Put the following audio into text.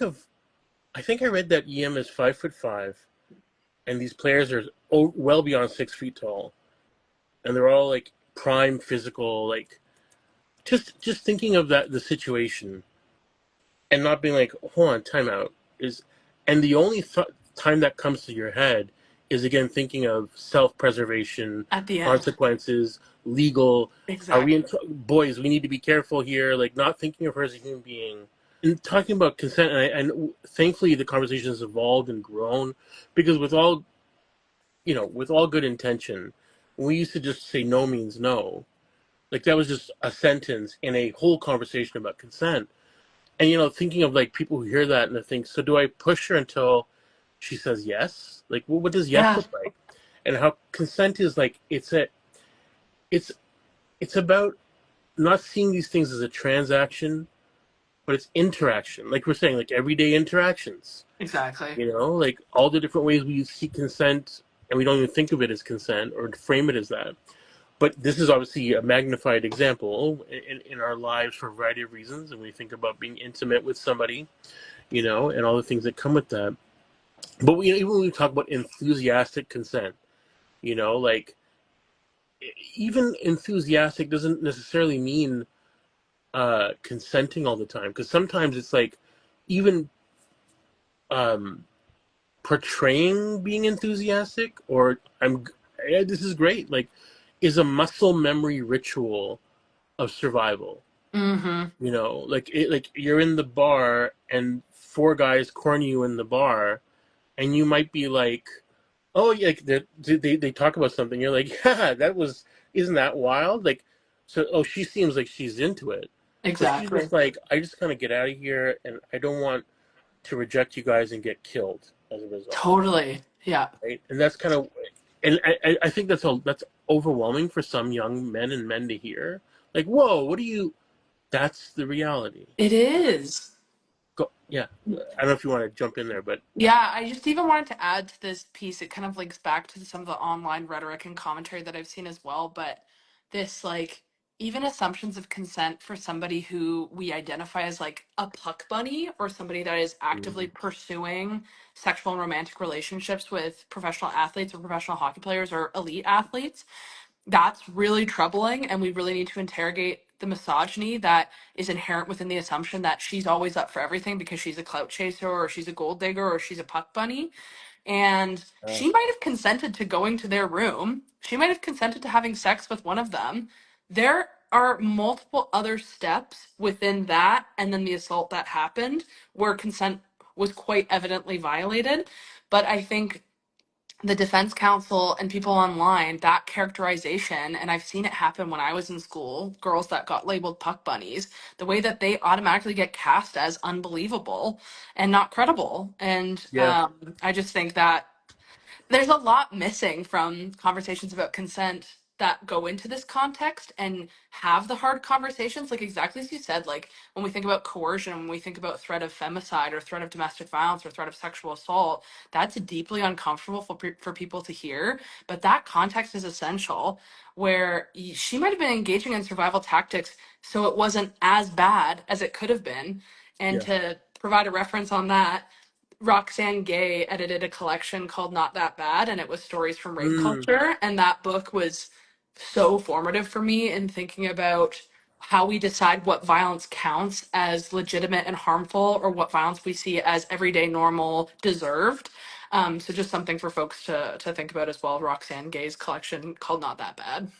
of, I think I read that EM is 5'5", and these players are well beyond 6 feet tall, and they're all like prime physical, like just thinking of the situation and not being like, hold on, timeout is, and the only time that comes to your head is again thinking of self-preservation, At the end. consequences, legal. Are we Exactly. boys? We need to be careful here. Like not thinking of her as a human being. And talking about consent, and thankfully the conversation has evolved and grown, because with all good intention, we used to just say no means no. Like that was just a sentence in a whole conversation about consent. And thinking of like people who hear that and they think, so do I push her until she says yes? Like, well, what does yes Yeah. look like? And how consent is like it's it's about not seeing these things as a transaction, but it's interaction. Like we're saying, like everyday interactions. Exactly. Like all the different ways we seek consent, and we don't even think of it as consent or frame it as that. But this is obviously a magnified example in our lives for a variety of reasons, and we think about being intimate with somebody, and all the things that come with that. But even when we talk about enthusiastic consent, like even enthusiastic doesn't necessarily mean consenting all the time, because sometimes it's like even um, portraying being enthusiastic, or this is great, like is a muscle memory ritual of survival. Mm-hmm. Like you're in the bar and four guys corner you in the bar, and you might be like, oh yeah, like they talk about something, you're like, yeah, isn't that wild? Like, so, oh, she seems like she's into it, but she's Exactly. just like, I just kind of get out of here, and I don't want to reject you guys and get killed as a result, Totally. Yeah. right? And that's kind of, and I think that's overwhelming for some young men to hear. Like, whoa, what do you? That's the reality. It is. Yeah, I don't know if you want to jump in there, but yeah. Yeah, I just even wanted to add to this piece. It kind of links back to some of the online rhetoric and commentary that I've seen as well. But this, like, even assumptions of consent for somebody who we identify as like a puck bunny or somebody that is actively Mhm. pursuing sexual and romantic relationships with professional athletes or professional hockey players or elite athletes, that's really troubling. And we really need to interrogate the misogyny that is inherent within the assumption that she's always up for everything because she's a clout chaser or she's a gold digger or she's a puck bunny. And Uh, she might have consented to going to their room. She might have consented to having sex with one of them. There are multiple other steps within that and then the assault that happened where consent was quite evidently violated. But I think the defense counsel and people online, that characterization, and I've seen it happen when I was in school, girls that got labeled puck bunnies, the way that they automatically get cast as unbelievable and not credible. And yeah, I just think that there's a lot missing from conversations about consent that go into this context and have the hard conversations, like exactly as you said, like when we think about coercion, when we think about threat of femicide or threat of domestic violence or threat of sexual assault, that's deeply uncomfortable for people to hear. But that context is essential, where she might have been engaging in survival tactics so it wasn't as bad as it could have been. And yeah. to provide a reference on that, Roxane Gay edited a collection called Not That Bad, and it was stories from rape Mm, culture. And that book was so formative for me in thinking about how we decide what violence counts as legitimate and harmful, or what violence we see as everyday, normal, deserved. So just something for folks to think about as well. Roxane Gay's collection called Not That Bad.